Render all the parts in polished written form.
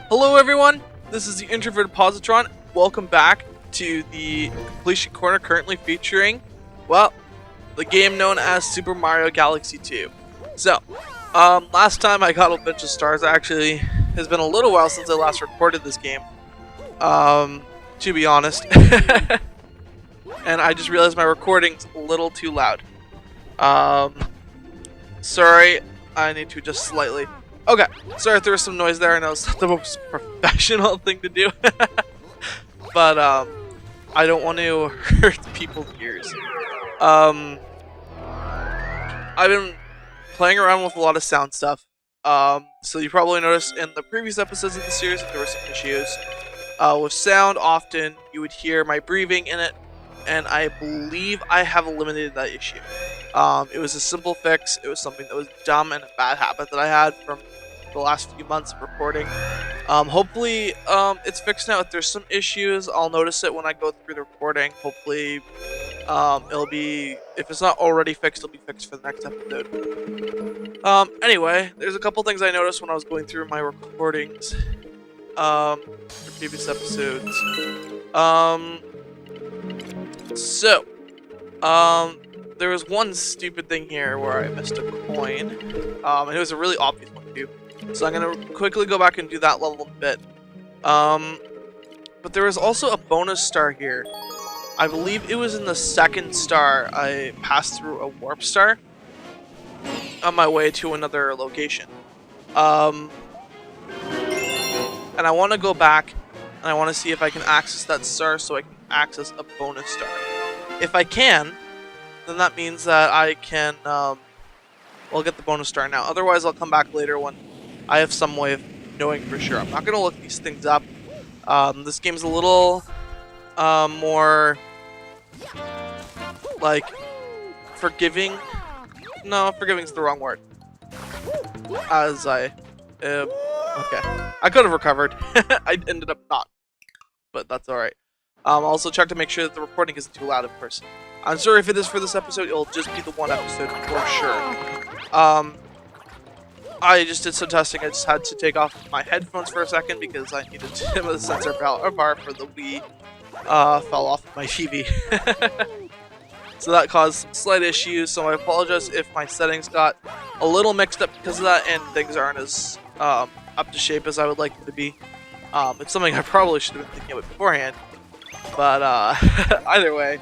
Hello everyone, this is the Introverted Positron. Welcome back to the completion corner, currently featuring, well, the game known as Super Mario Galaxy 2. So, last time I got a bunch of stars. Actually, has been a little while since I last recorded this game, to be honest. And I just realized my recording's a little too loud. Sorry, I need to adjust slightly. Okay, sorry if there was some noise there. I know it's not the most professional thing to do. But, I don't want to hurt people's ears. I've been playing around with a lot of sound stuff. So you probably noticed in the previous episodes of the series that there were some issues. With sound, often you would hear my breathing in it, and I believe I have eliminated that issue. It was a simple fix. It was something that was dumb and a bad habit that I had from the last few months of recording. Hopefully, it's fixed now. If there's some issues, I'll notice it when I go through the recording. Hopefully, it'll be, if it's not already fixed, it'll be fixed for the next episode. Anyway, there's a couple things I noticed when I was going through my recordings, for previous episodes. There was one stupid thing here where I missed a coin, and it was a really obvious one too. So I'm gonna quickly go back and do that level in a bit. But there was also a bonus star here. I believe it was in the second star. I passed through a warp star on my way to another location. And I want to go back and I want to see if I can access that star so I can access a bonus star. If I can, then that means that I can, well, get the bonus star now. Otherwise, I'll come back later when I have some way of knowing for sure. I'm not going to look these things up. This game's a little more, like, forgiving. No, forgiving's the wrong word. As I, okay. I could have recovered. I ended up not. But that's alright. Also check to make sure that the recording isn't too loud, of course. I'm sorry if it is for this episode. It'll just be the one episode for sure. I just did some testing. I just had to take off my headphones for a second because I needed to the sensor bar for the Wii fell off of my TV. So that caused some slight issues, so I apologize if my settings got a little mixed up because of that and things aren't as up to shape as I would like them to be. It's something I probably should have been thinking about beforehand, but either way.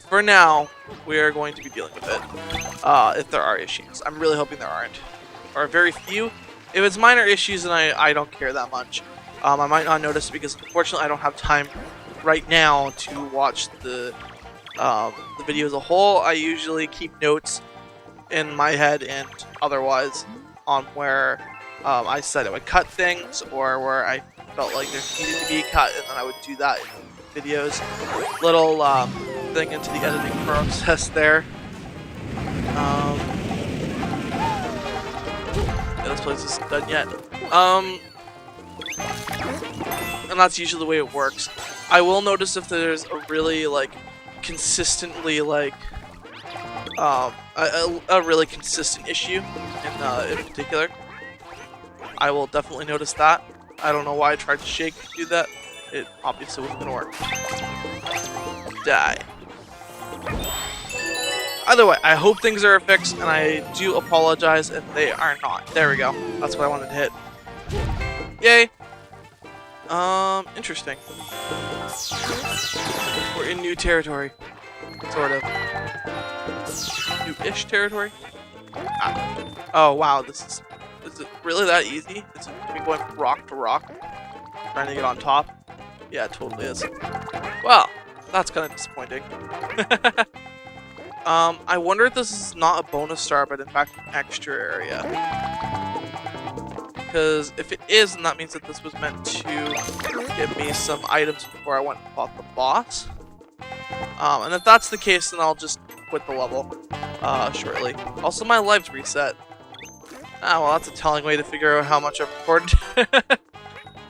For now, we are going to be dealing with it, if there are issues. I'm really hoping there aren't, or very few. If it's minor issues, then I don't care that much. I might not notice because unfortunately I don't have time right now to watch the video as a whole. I usually keep notes in my head and otherwise on where I said I would cut things or where I felt like there needed to be cut, and then I would do that in videos. Little thing into the editing process there. Yeah, this place isn't done yet. And that's usually the way it works. I will notice if there's a really, like, consistently, like, a really consistent issue in particular. I will definitely notice that. I don't know why I tried to shake to do that. It obviously wasn't gonna work. Die. Either way, I hope things are fixed, and I do apologize if they are not. There we go. That's what I wanted to hit. Yay! Interesting. We're in new territory. Sort of. New-ish territory? Ah. Oh, wow, is it really that easy? Is it going from rock to rock? Trying to get on top? Yeah, it totally is. Well, that's kind of disappointing. I wonder if this is not a bonus star, but in fact an extra area. Because if it is, then that means that this was meant to give me some items before I went and fought the boss. And if that's the case, then I'll just quit the level shortly. Also, my lives reset. Ah, well, that's a telling way to figure out how much I've recorded.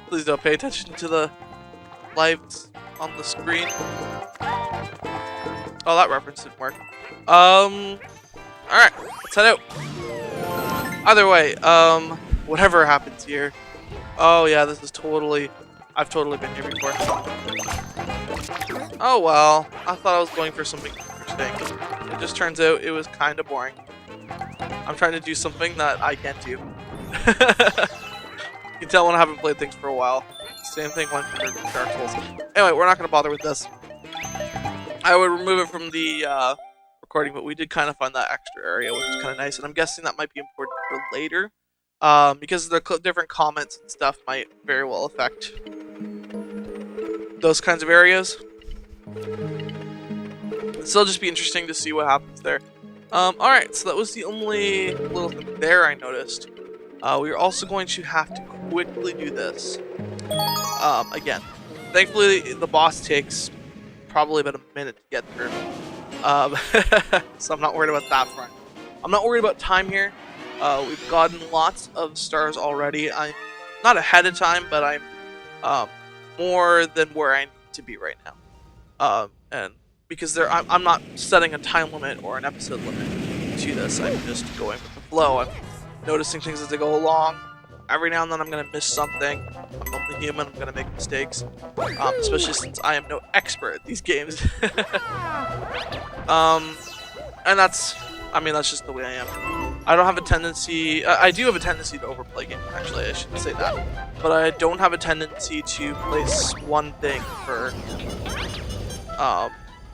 Please don't pay attention to the lives on the screen. Oh, that reference didn't work. Alright, let's head out. Either way, whatever happens here. Oh yeah, this is totally... I've totally been here before. Oh well, I thought I was going for something interesting. It just turns out it was kind of boring. I'm trying to do something that I can't do. You can tell when I haven't played things for a while. Same thing went for Dark Souls. Anyway, we're not going to bother with this. I would remove it from the recording, but we did kind of find that extra area, which is kind of nice. And I'm guessing that might be important for later. Because the different comments and stuff might very well affect those kinds of areas. It'll still just be interesting to see what happens there. Alright, so that was the only little thing there I noticed. We are also going to have to quickly do this. Again. Thankfully, the boss takes probably about a minute to get through. So I'm not worried about that front. I'm not worried about time here. We've gotten lots of stars already. I'm not ahead of time, but I'm more than where I need to be right now. And because I'm not setting a time limit or an episode limit to this. I'm just going with the flow. I'm noticing things as they go along. Every now and then I'm going to miss something. I'm only human. I'm going to make mistakes. Especially since I am no expert at these games. And that's just the way I am. I don't have a tendency... I do have a tendency to overplay games, actually. I shouldn't say that. But I don't have a tendency to place one thing for...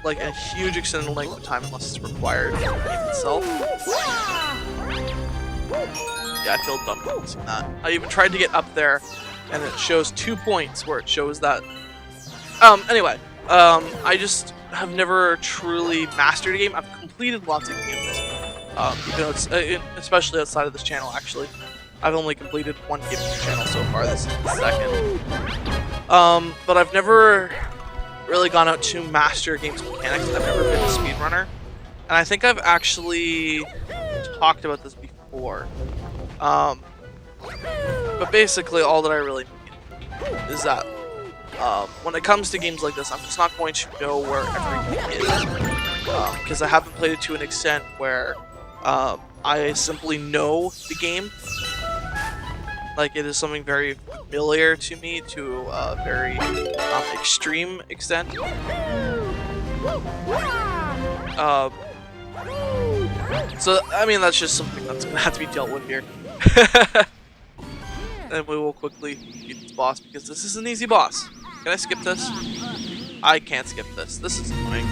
like a huge extended length of time unless it's required in the game itself. Yeah, I feel dumb balancing that. I even tried to get up there, and it shows 2 points where it shows that. Anyway, I just have never truly mastered a game. I've completed lots of games, even though it's, especially outside of this channel. Actually, I've only completed one game on the channel so far. This is the second. But I've never really gone out to master a game's mechanics. I've never been a speedrunner, and I think I've actually talked about this before. But basically all that I really need is that when it comes to games like this, I'm just not going to know where everything is, because I haven't played it to an extent where I simply know the game. Like, it is something very familiar to me to a very extreme extent. So, I mean, that's just something that's going to have to be dealt with here. And we will quickly beat this boss, because this is an easy boss. Can I skip this? I can't skip this. This is annoying.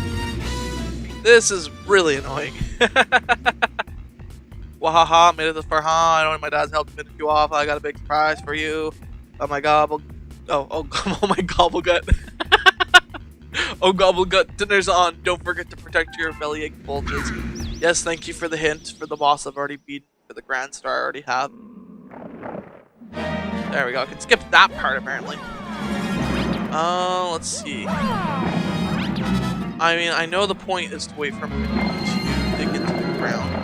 This is really annoying. Wahaha, made it this far, huh? I don't need my dad's help to finish you off. I got a big surprise for you. Oh my gobble... oh my gobblegut. Oh gobblegut, dinner's on. Don't forget to protect your bellyache bulges. Yes, thank you for the hint. For the boss I've already beaten. For the grand star I already have. There we go. I can skip that part apparently. Let's see. I mean, I know the point is to wait for him to dig into the ground.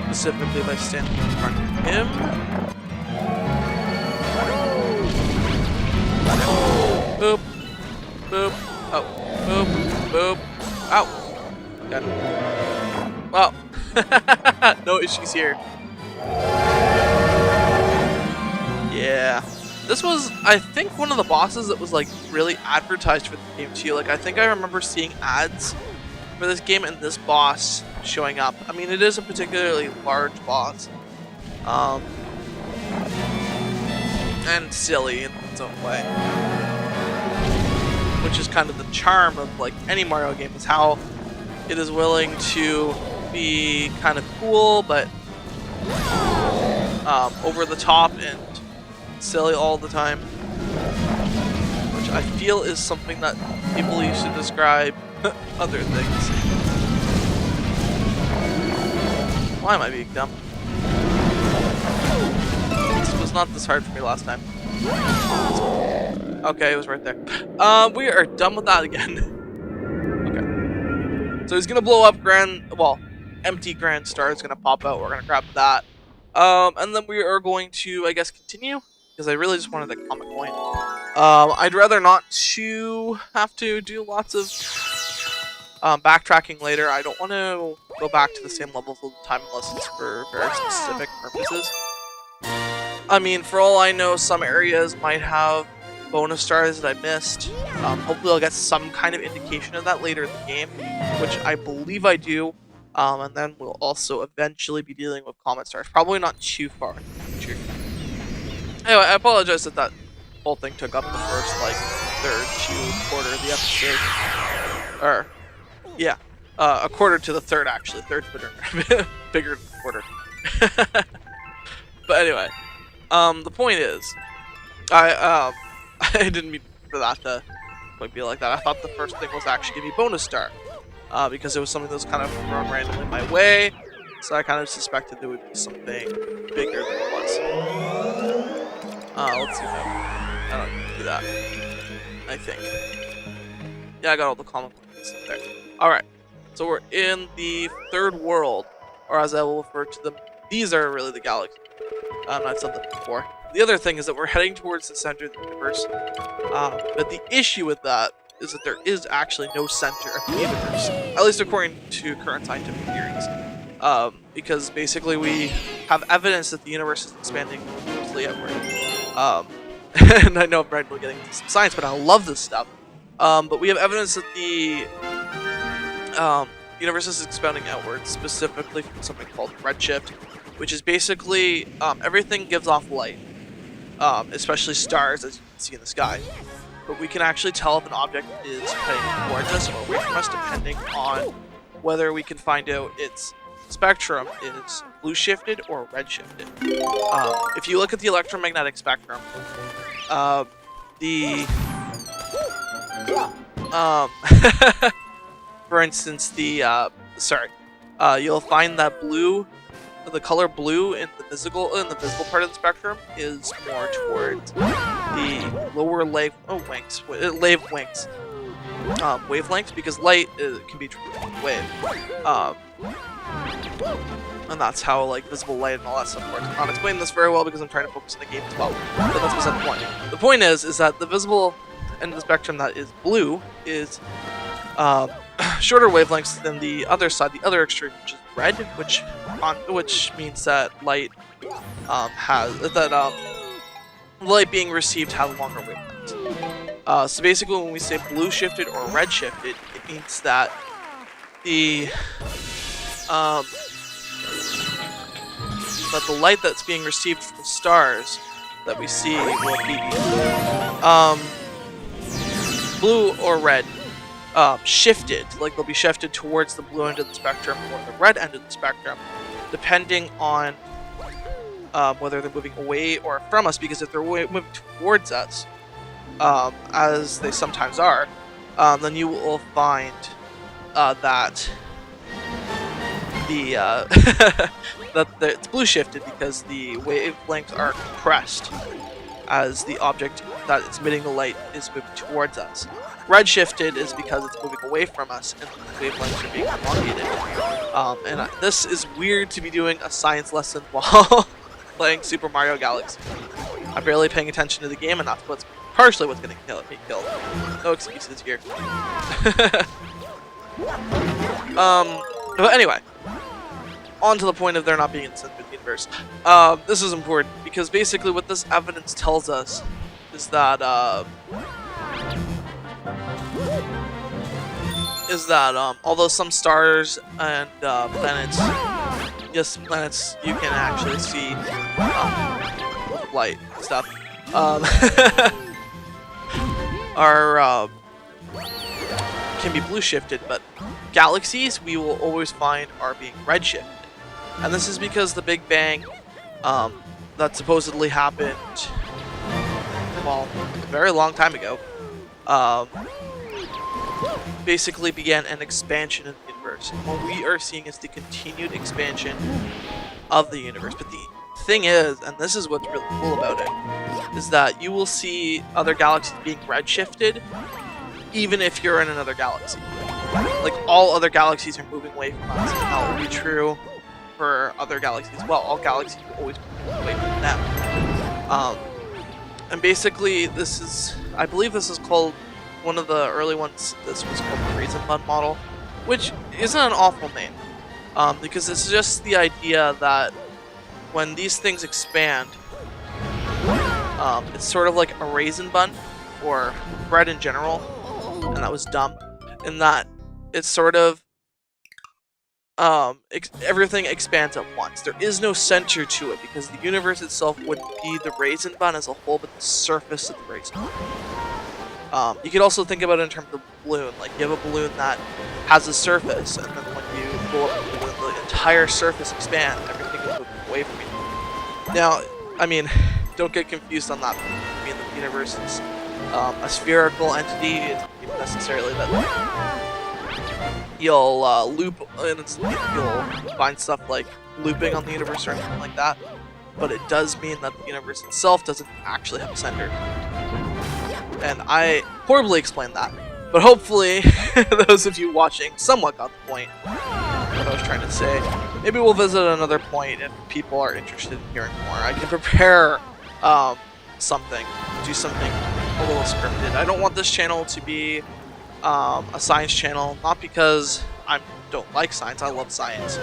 Specifically by standing in front of him. Boop. Boop. Oh. Boop. Boop. Ow. Okay. Well. No issues here. Yeah. This was, I think, one of the bosses that was, like, really advertised for the game, too. Like, I think I remember seeing ads for this game and this boss showing up. I mean, it is a particularly large boss. And silly in its own way. Which is kind of the charm of, like, any Mario game, is how it is willing to be kind of cool, but over the top and silly all the time, which I feel is something that people use to describe other things. Why am I being dumb? This was not this hard for me last time. Okay, it was right there. We are done with that again. Okay. So he's gonna blow up empty grand star is gonna pop out. We're gonna grab that. And then we are going to, I guess, continue. Because I really just wanted the comic coin. I'd rather not to have to do lots of backtracking later. I don't want to go back to the same levels all the time unless it's for very specific purposes. I mean, for all I know, some areas might have bonus stars that I missed. Hopefully I'll get some kind of indication of that later in the game, which I believe I do. And then we'll also eventually be dealing with comet stars. Probably not too far in the future. Anyway, I apologize that that whole thing took up the first, like, third to quarter of the episode. Or, yeah. A quarter to the third, actually. Third's bigger, bigger than a quarter. But anyway, the point is, I didn't mean for that to be like that. I thought the first thing was actually give me bonus star, because it was something that was kind of thrown randomly my way. So I kind of suspected there would be something bigger than it was. Let's see if I don't do that. I think. Yeah, I got all the common ones there. All right. So we're in the third world, or as I will refer to them, these are really the galaxies. I've said that before. The other thing is that we're heading towards the center of the universe, but the issue with that is that there is actually no center of the universe, at least according to current scientific theories, because basically we have evidence that the universe is expanding mostly outward. And I know I'm randomly getting into some science, but I love this stuff. But we have evidence that the universe is expanding outward, specifically from something called redshift, which is basically everything gives off light, especially stars, as you can see in the sky. But we can actually tell if an object is heading towards us or away from us, depending on whether we can find out its spectrum is blue shifted or red shifted. If you look at the electromagnetic spectrum, for instance, you'll find that the color blue in the visible part of the spectrum is more towards the lower wavelengths, because light can be a wave, and that's how like visible light and all that stuff works. I'm not explaining this very well because I'm trying to focus on the game as well, but that's beside the point. The point is that the visible end of the spectrum that is blue is shorter wavelengths than the other side, the other extreme, which is red, which means that light light being received has longer wavelengths. So basically, when we say blue shifted or red shifted, it means that the light that's being received from the stars that we see will be blue or red. Shifted, like they'll be shifted towards the blue end of the spectrum or the red end of the spectrum, depending on whether they're moving away or from us, because if they're moving towards us, as they sometimes are, then you will find that it's blue shifted because the wavelengths are compressed as the object that is emitting the light is moving towards us. Red shifted is because it's moving away from us and the wavelengths are being elongated. This is weird to be doing a science lesson while playing Super Mario Galaxy. I'm barely paying attention to the game, and that's partially what's going to me killed. No excuses here. But anyway, on to the point of there not being in the center of the universe. This is important because basically what this evidence tells us is that although some stars and planets you can actually see light stuff, can be blue shifted, but galaxies we will always find are being red shifted. And this is because the Big Bang that supposedly happened, well, a very long time ago, basically began an expansion of the universe. And what we are seeing is the continued expansion of the universe. But the thing is, and this is what's really cool about it, is that you will see other galaxies being redshifted even if you're in another galaxy. Like, all other galaxies are moving away from us, and that will be true for other galaxies as well. All galaxies will always move away from them. And basically, I believe this is called, one of the early ones, this was called the Raisin Bun model, which isn't an awful name, because it's just the idea that when these things expand, It's sort of like a raisin bun, or bread in general, and that was dumb, in that it's sort of, everything expands at once. There is no center to it, because the universe itself wouldn't be the raisin bun as a whole, but the surface of the raisin bun. You could also think about it in terms of balloon. Like, you have a balloon that has a surface, and then when you blow up the balloon, the entire surface expands. Everything is moving away from you. Now, I mean, don't get confused on that. I mean, the universe is a spherical entity. It's not necessarily that you'll loop, and you'll find stuff like looping on the universe or anything like that. But it does mean that the universe itself doesn't actually have a center. And I horribly explained that. But hopefully, those of you watching somewhat got the point of what I was trying to say. Maybe we'll visit another point if people are interested in hearing more. I can prepare something, do something a little scripted. I don't want this channel to be a science channel, not because I don't like science. I love science.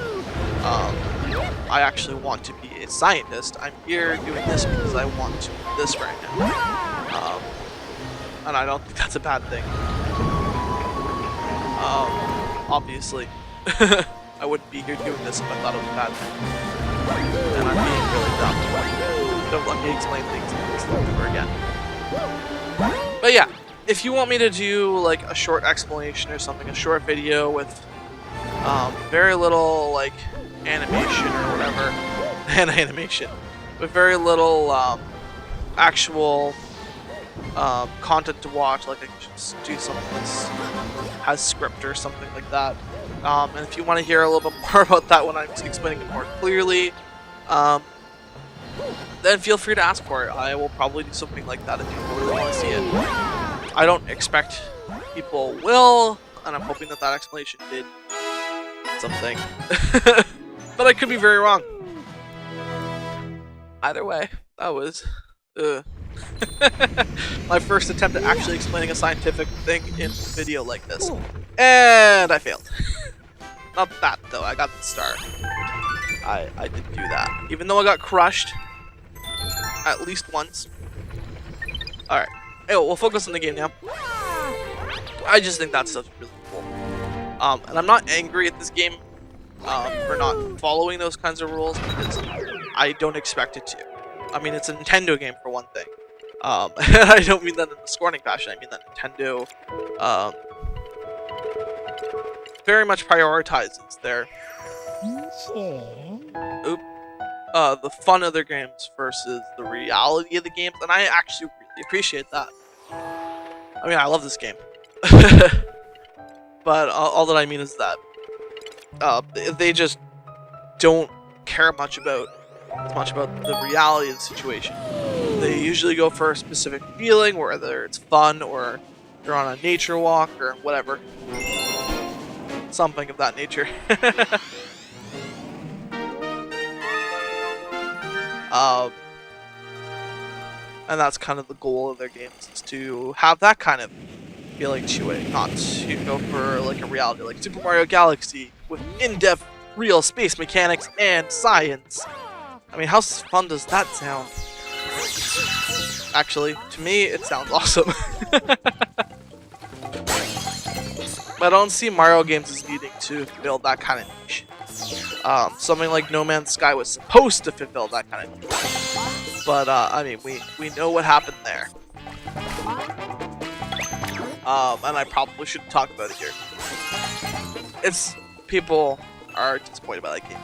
I actually want to be a scientist. I'm here doing this because I want to do this right now. And I don't think that's a bad thing. Obviously, I wouldn't be here doing this if I thought it was a bad thing. And I'm being really dumb. Don't let me explain things over again. But yeah, if you want me to do like a short explanation or something, a short video with very little like animation or whatever, and animation, with very little actual content to watch, like I could just do something that has script or something like that. And if you want to hear a little bit more about that when I'm explaining it more clearly, then feel free to ask for it. I will probably do something like that if people really want to see it. I don't expect people will, and I'm hoping that that explanation did something. But I could be very wrong. Either way, that was my first attempt at actually explaining a scientific thing in a video like this. And I failed. Not that, though. I got the star. I did do that. Even though I got crushed at least once. Alright. Hey, we'll focus on the game now. I just think that stuff's really cool. And I'm not angry at this game for not following those kinds of rules, because I don't expect it to. I mean, it's a Nintendo game for one thing. And I don't mean that in a scorning fashion. I mean that Nintendo very much prioritizes their the fun of their games versus the reality of the games, and I actually really appreciate that. I mean, I love this game. But all that I mean is that they just don't care much about the reality of the situation. They usually go for a specific feeling, whether it's fun or they're on a nature walk or whatever. Something of that nature. And that's kind of the goal of their games, is to have that kind of feeling to it, not to go for like a reality like Super Mario Galaxy with in-depth real space mechanics and science. I mean, how fun does that sound? Actually, to me, it sounds awesome. But I don't see Mario games as needing to fulfill that kind of niche. Something like No Man's Sky was supposed to fulfill that kind of niche. But, I mean, we know what happened there. And I probably shouldn't talk about it here. People are disappointed by that game.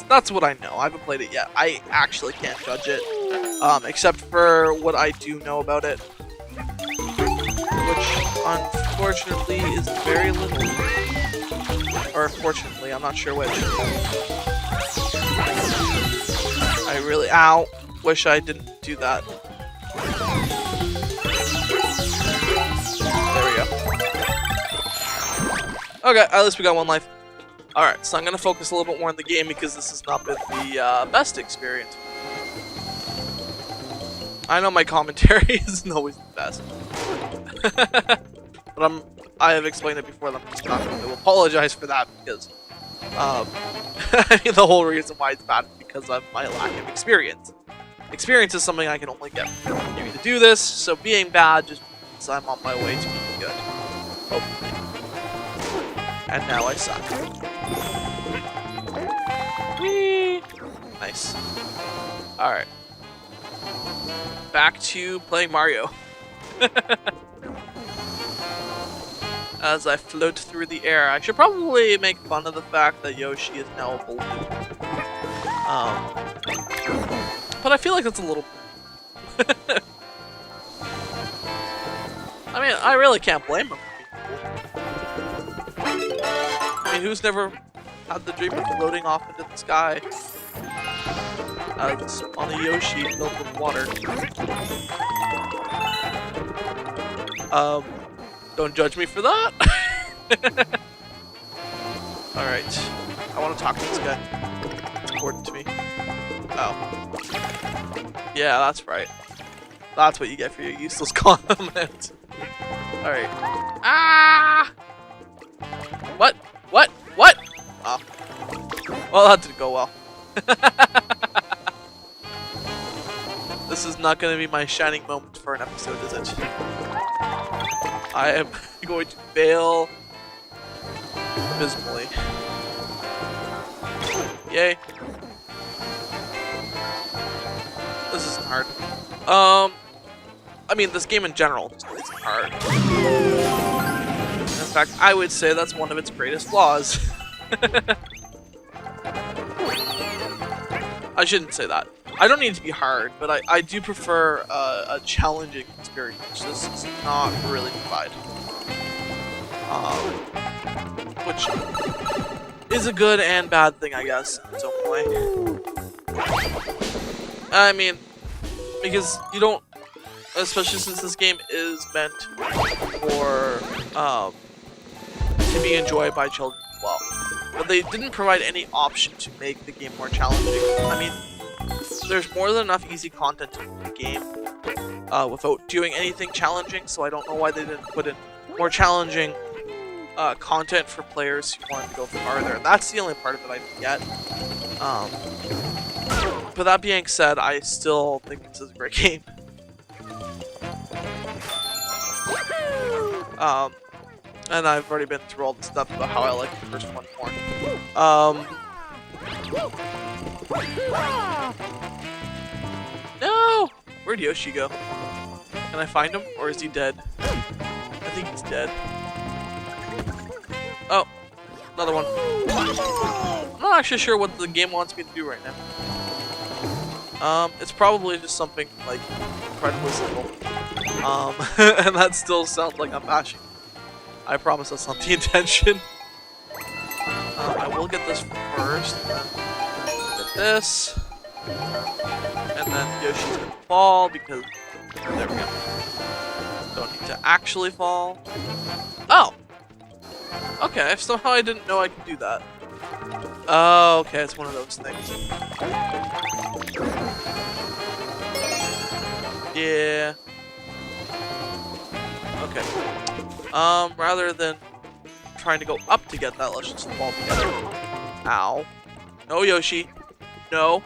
That's what I know. I haven't played it yet. I actually can't judge it. Except for what I do know about it. Which, unfortunately, is very little. Or fortunately, I'm not sure which. I really, wish I didn't do that. There we go. Okay, at least we got one life. Alright, so I'm going to focus a little bit more on the game because this has not been the best experience. I know my commentary isn't always the best. But I have explained it before, that I'm just not going to apologize for that, because the whole reason why it's bad is because of my lack of experience. experience is something I can only get from continuing to do this, so being bad just means I'm on my way to being good. Hopefully. And now I suck. Whee! Nice. Alright. Back to playing Mario. As I float through the air. I should probably make fun of the fact that Yoshi is now a balloon. But I feel like that's a little... I mean, I really can't blame him. I mean, who's never had the dream of floating off into the sky as on a Yoshi filled with water? Don't judge me for that. Alright. I want to talk to this guy. It's important to me. Oh. Yeah, that's right. That's what you get for your useless comment. Alright. Ah! What? What? What? Oh. Well, that didn't go well. This is not going to be my shining moment for an episode, is it? I am going to fail abysmally. Yay. This isn't hard. I mean, this game in general isn't hard. In fact, I would say that's one of its greatest flaws. I shouldn't say that. I don't need it to be hard, but I do prefer a challenging experience, which this does not really provide. Which is a good and bad thing, I guess, in its own way. I mean, because you don't, especially since this game is meant for to be enjoyed by children as well. But they didn't provide any option to make the game more challenging. I mean, there's more than enough easy content in the game without doing anything challenging, so I don't know why they didn't put in more challenging content for players who wanted to go farther. That's the only part of it I didn't get. But that being said, I still think this is a great game. And I've already been through all the stuff about how I like the first one more. No! Where'd Yoshi go? Can I find him? Or is he dead? I think he's dead. Oh, another one. I'm not actually sure what the game wants me to do right now. It's probably just something like incredibly simple. And that still sounds like I'm bashing. I promise that's not the intention. I will get this first, and then get this. And then Yoshi's gonna fall because there we go. Don't need to actually fall. Oh! Okay, somehow I didn't know I could do that. Oh, okay, it's one of those things. Yeah. Okay. Rather than trying to go up to get that, let's just fall together. Ow. No, Yoshi. No.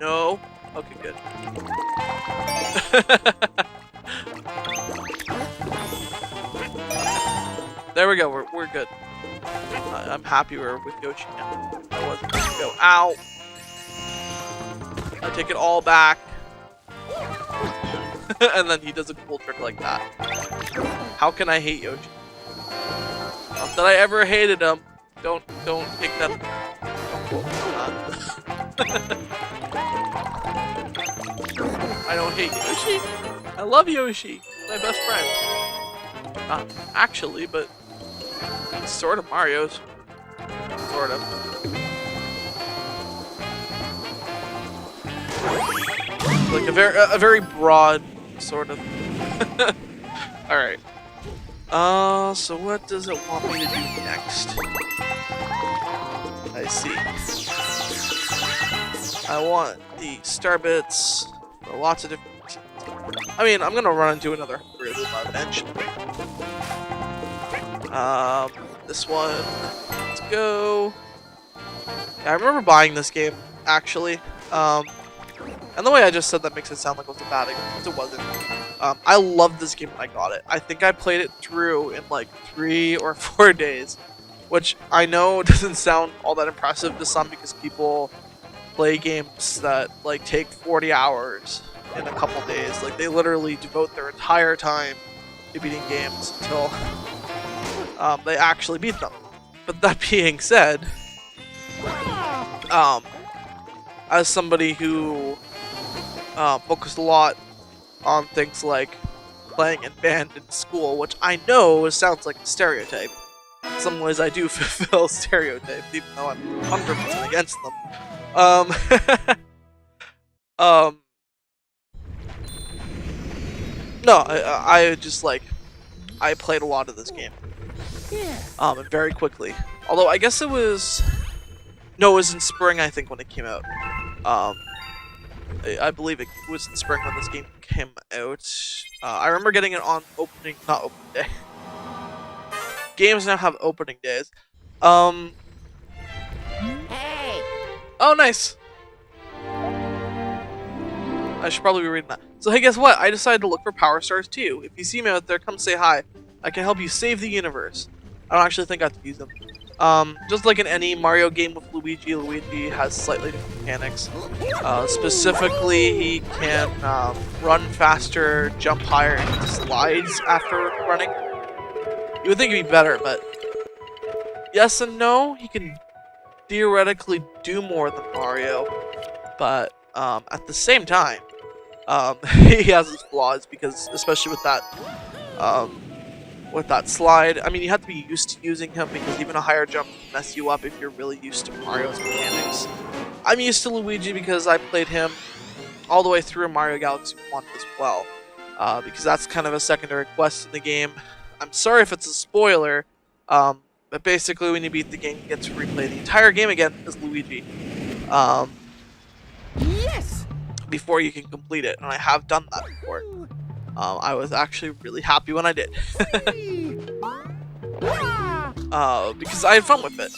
No. Okay, good. There we go, we're good. I'm happy we're with Yoshi now. I wasn't going to go. Ow! I take it all back. And then he does a cool trick like that. How can I hate Yoshi? Not that I ever hated him. Don't take that. I don't hate Yoshi. I love Yoshi. He's my best friend. Not actually, but it's sort of Mario's. Sort of. Like a very broad sort of. Alright. So what does it want me to do next? I see. I want the star bits for lots of different reasons. I mean, I'm gonna run into another eventually. This one. Let's go. Yeah, I remember buying this game, actually. And the way I just said that makes it sound like it was a bad experience. It wasn't. I loved this game when I got it. I think I played it through in like 3 or 4 days, which I know doesn't sound all that impressive to some because people play games that like take 40 hours in a couple days. Like they literally devote their entire time to beating games until they actually beat them. But that being said, as somebody who focused a lot on things like playing in band in school, which I know sounds like a stereotype. In some ways I do fulfill stereotypes, even though I'm 100% against them. No, I just like, I played a lot of this game. And very quickly. Although I guess it was, no, it was in spring I think when it came out. I believe it was in spring when this game came out. I remember getting it on opening, not opening day. Games now have opening days. Hey! Oh, nice! I should probably be reading that. So hey, guess what? I decided to look for Power Stars too. If you see me out there, come say hi. I can help you save the universe. I don't actually think I have to use them. Just like in any Mario game with Luigi, Luigi has slightly different mechanics. Specifically, he can run faster, jump higher, and slides after running. You would think it'd be better, but yes and no. He can theoretically do more than Mario, but at the same time, he has his flaws because, especially with that slide, I mean, you have to be used to using him because even a higher jump can mess you up if you're really used to Mario's mechanics. I'm used to Luigi because I played him all the way through Mario Galaxy 1 as well, because that's kind of a secondary quest in the game. I'm sorry if it's a spoiler, but basically when you beat the game, you get to replay the entire game again as Luigi. Yes! Before you can complete it, and I have done that before. I was actually really happy when I did. Because I had fun with it.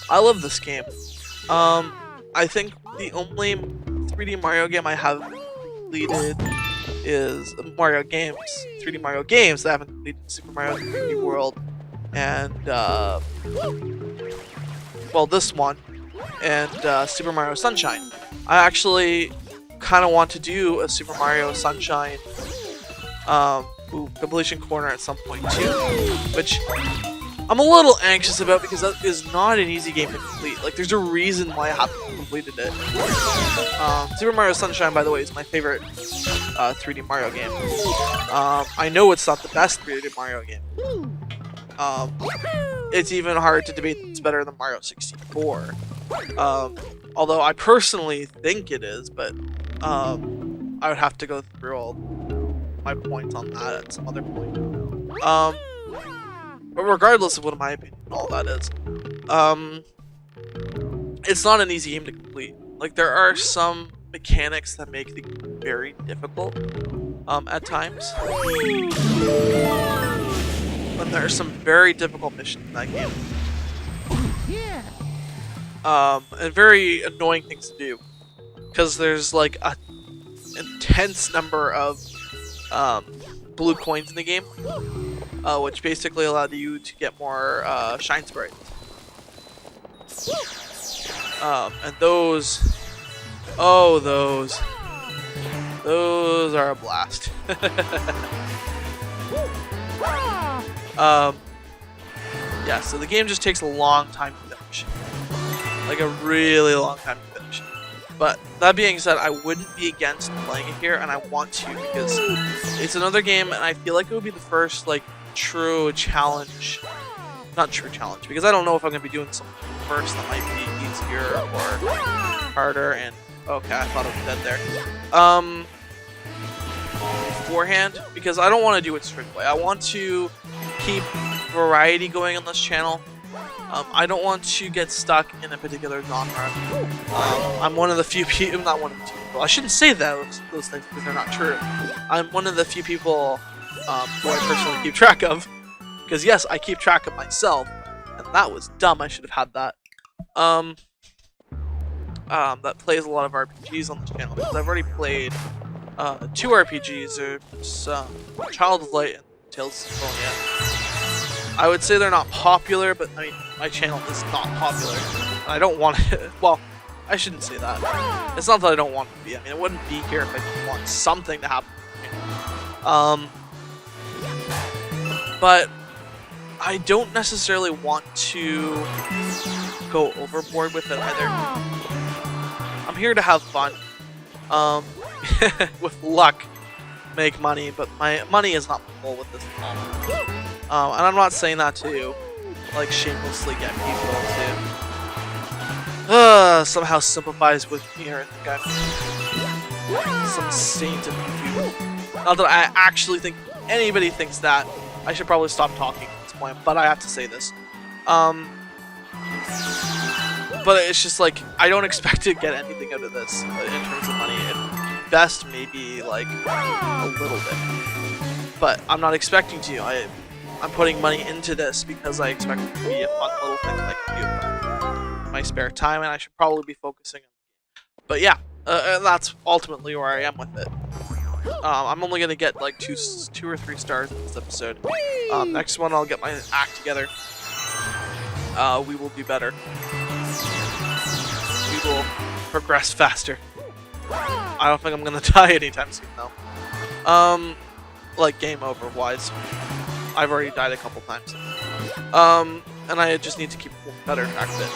I love this game. I think the only 3D Mario game I have completed is Mario games. 3D Mario games that I haven't completed: Super Mario 3D World, and well, this one, and Super Mario Sunshine. I actually kind of want to do a Super Mario Sunshine completion corner at some point too, which I'm a little anxious about because that is not an easy game to complete. Like, there's a reason why I haven't completed it. Super Mario Sunshine, by the way, is my favorite 3D Mario game. I know it's not the best 3D Mario game. It's even hard to debate that it's better than Mario 64. Although I personally think it is, but I would have to go through all my points on that at some other point. But regardless of what my opinion on all that is, it's not an easy game to complete. Like, there are some mechanics that make the game very difficult at times. And there are some very difficult missions in that game. And very annoying things to do. Because there's like a intense number of blue coins in the game, which basically allowed you to get more shine sprites. And those are a blast. Yeah, so the game just takes a long time to finish. Like a really long time to finish. But that being said, I wouldn't be against playing it here, and I want to because it's another game, and I feel like it would be the first like true challenge. Not true challenge, because I don't know if I'm gonna be doing something first that might be easier or harder. And okay, I thought I was dead there. Beforehand, because I don't want to do it straight away. I want to keep variety going on this channel. I don't want to get stuck in a particular genre. I'm one of the few people, not one of the few people, I shouldn't say those things because they're not true. I'm one of the few people who I personally keep track of. Because yes, I keep track of myself, and that was dumb, I should have had that. that plays a lot of RPGs on the channel, because I've already played 2 RPGs. There's Child of Light and Tales of Symphonia. I would say they're not popular, but I mean, my channel is not popular. And I don't want it. Well, I shouldn't say that. It's not that I don't want it to be. I mean, it wouldn't be here if I didn't want something to happen to me. But I don't necessarily want to go overboard with it either. I'm here to have fun. With luck, make money, but my money is not my goal with this moment. And I'm not saying that to like shamelessly get people to somehow sympathize with me or think I'm some saint of YouTube. Not that I actually think anybody thinks that. I should probably stop talking at this point, but I have to say this. But it's just like, I don't expect to get anything out of this in terms of money. At best, maybe like a little bit. But I'm not expecting to. I'm putting money into this because I expect it to be a fun little thing that I can do in my spare time, and I should probably be focusing on the game. But yeah, and that's ultimately where I am with it. I'm only gonna get like 2 or 3 stars in this episode. Next one, I'll get my act together. We will do better. We will progress faster. I don't think I'm gonna die anytime soon though. Like game over wise. I've already died a couple times. And I just need to keep better at it.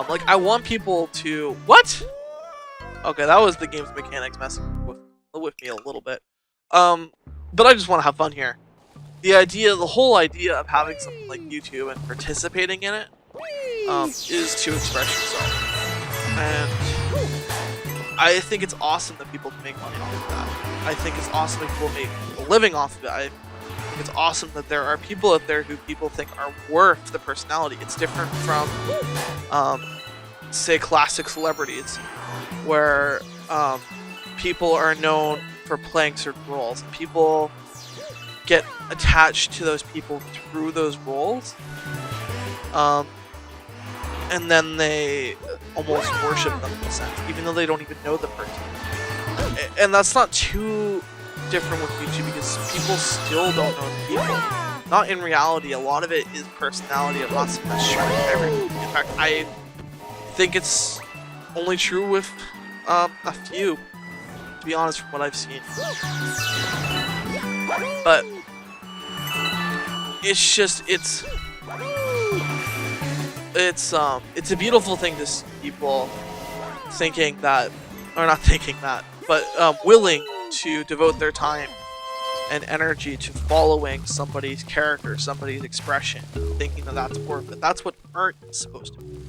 Like I want people to what? Okay, that was the game's mechanics messing with me a little bit. But I just want to have fun here. The whole idea of having something like YouTube and participating in it is to express yourself. And I think it's awesome that people can make money off of that. I think it's awesome that people make a living off of it. I think it's awesome that there are people out there who people think are worth the personality. It's different from, say, classic celebrities, where people are known for playing certain roles. People get attached to those people through those roles, and then they almost worship them in a sense, even though they don't even know the person. And that's not too different with YouTube, because people still don't know the people. Not in reality, a lot of it is personality. I'm not saying that's true with everything. In fact, I think it's only true with a few, to be honest, from what I've seen. But it's just, it's a beautiful thing to see people thinking that, or not thinking that, but willing to devote their time and energy to following somebody's character, somebody's expression, thinking that that's worth it. That's what art is supposed to be.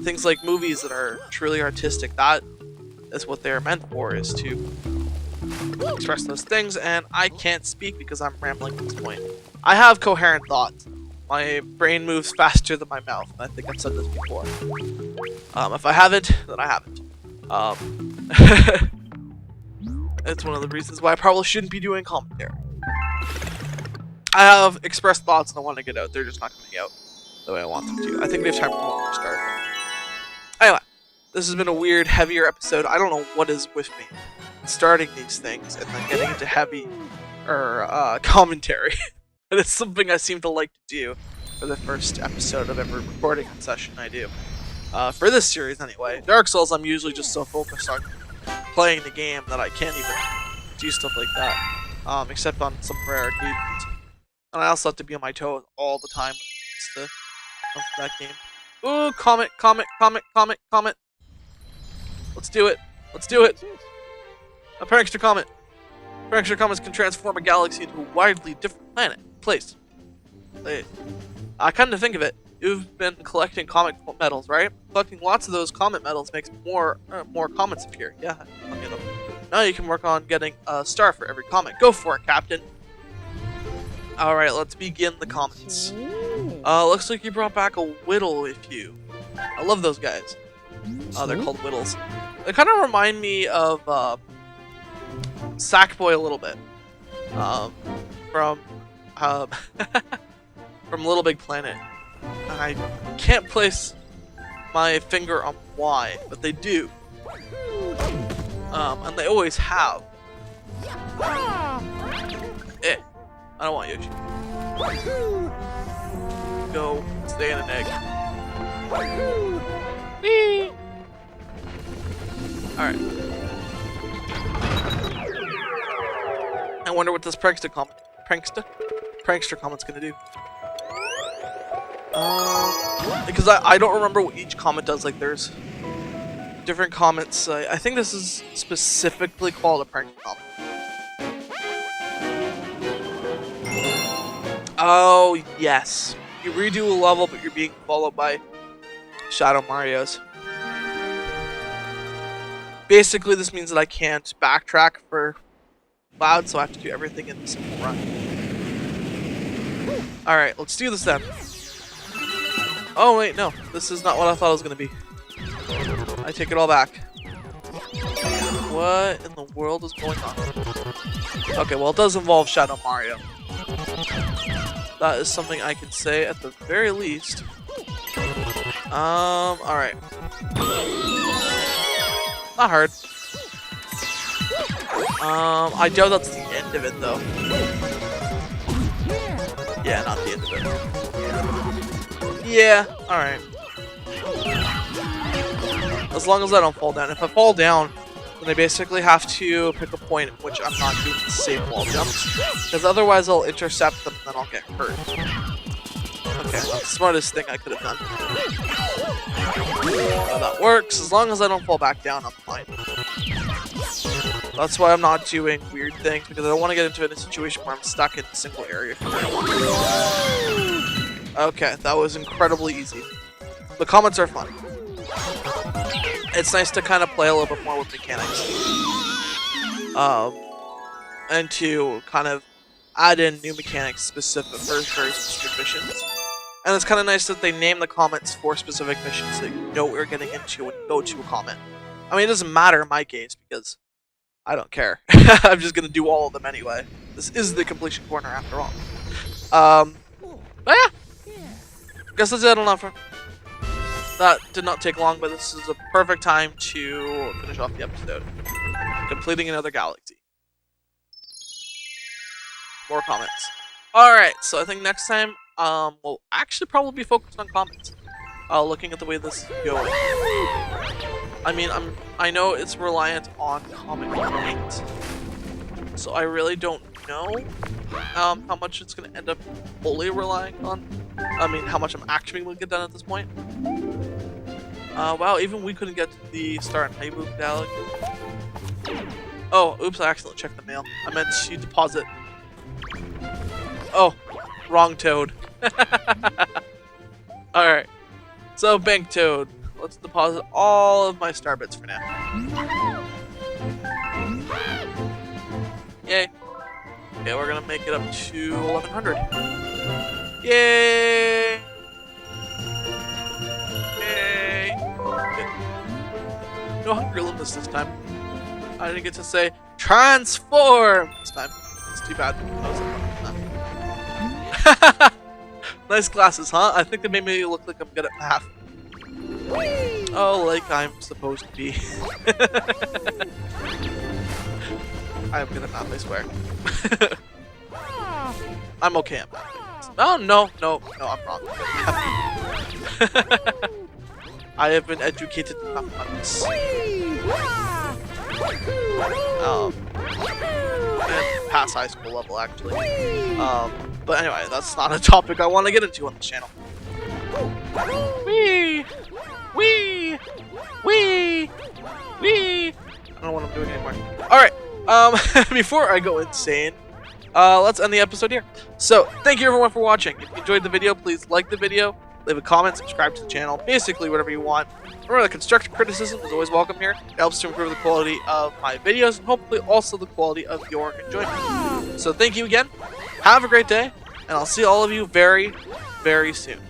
Things like movies that are truly artistic, that is what they're meant for, is to express those things, and I can't speak because I'm rambling at this point. I have coherent thoughts. My brain moves faster than my mouth. I think I've said this before. If I haven't, then I haven't. It's one of the reasons why I probably shouldn't be doing commentary. I have expressed thoughts and I want to get out. They're just not coming out the way I want them to. I think we have time for one more start. Anyway, this has been a weird, heavier episode. I don't know what is with me starting these things and then getting into heavy commentary. And it's something I seem to like to do for the first episode of every recording session I do. For this series, anyway. Dark Souls, I'm usually just so focused on playing the game that I can't even do stuff like that. Except on some rare occasions. And I also have to be on my toes all the time when it comes to that game. Ooh, comment. Let's do it. Let's do it. A prankster comment. Prankster comments can transform a galaxy into a widely different place. I come to think of it, you've been collecting comic medals, right? Collecting lots of those comet medals makes more comments appear. Yeah, plenty of them. Now you can work on getting a star for every comment. Go for it, Captain. Alright, let's begin the comments. Looks like you brought back a Whittle with you. I love those guys. They're called Whittles. They kind of remind me of Sackboy a little bit. From Little Big Planet. I can't place my finger on why, but they do. And they always have. I don't want Yoshi. Go stay in an egg. Whee! Alright. I wonder what this prankster comment's gonna do. Because I don't remember what each comment does. Like, there's different comments. I think this is specifically called a prankster comment. Oh, yes. You redo a level, but you're being followed by Shadow Marios. Basically, this means that I can't backtrack for Cloud, so I have to do everything in the simple run. Alright, let's do this then. Oh, wait, no. This is not what I thought it was going to be. I take it all back. What in the world is going on? Okay, well, it does involve Shadow Mario. That is something I can say at the very least. Alright. Not hard. I doubt that's the end of it, though. Yeah, not the end of it. Yeah, alright. As long as I don't fall down. If I fall down, then I basically have to pick a point in which I'm not doing the same wall jumps. Because otherwise I'll intercept them and then I'll get hurt. Okay, that's the smartest thing I could have done. So that works. As long as I don't fall back down, I'm fine. That's why I'm not doing weird things, because I don't want to get into a situation where I'm stuck in a single area. Okay, that was incredibly easy. The comments are fun. It's nice to kind of play a little bit more with mechanics. And to kind of add in new mechanics specific for very specific missions. And it's kind of nice that they name the comments for specific missions so that you know what you're getting into when you go to a comment. I mean, it doesn't matter in my case because I don't care. I'm just gonna do all of them anyway. This is the completion corner after all. But yeah. Guess that's it on offer. That did not take long, but this is a perfect time to finish off the episode. Completing another galaxy. More comments. Alright, so I think next time, we'll actually probably be focused on comments. Looking at the way this is going. I mean, I know it's reliant on comment rate, so I really don't know how much it's going to end up fully relying on. I mean, how much I'm actually going to get done at this point. Wow, even we couldn't get to the Star and Honeymoon Galaxy. Oh, oops, I accidentally checked the mail. I meant to deposit. Oh, wrong Toad. Alright, so Bank Toad. Let's deposit all of my star bits for now. Yay. Okay, we're gonna make it up to 1100. Yay! Yay! Okay. No Hungry Limits this time. I didn't get to say transform this time. It's too bad. Nice glasses, huh? I think they made me look like I'm good at math. Oh, like I'm supposed to be. I am good at math, I swear. I'm okay at math. Oh, no, I'm wrong. I have been educated in mathematics. And past high school level, actually. But anyway, that's not a topic I want to get into on this channel. Whee! Whee! Whee! Whee! I don't know what I'm doing anymore. Alright, before I go insane, let's end the episode here. So, thank you everyone for watching. If you enjoyed the video, please like the video, leave a comment, subscribe to the channel, basically whatever you want. Remember that constructive criticism is always welcome here. It helps to improve the quality of my videos and hopefully also the quality of your enjoyment. So thank you again, have a great day, and I'll see all of you very, very soon.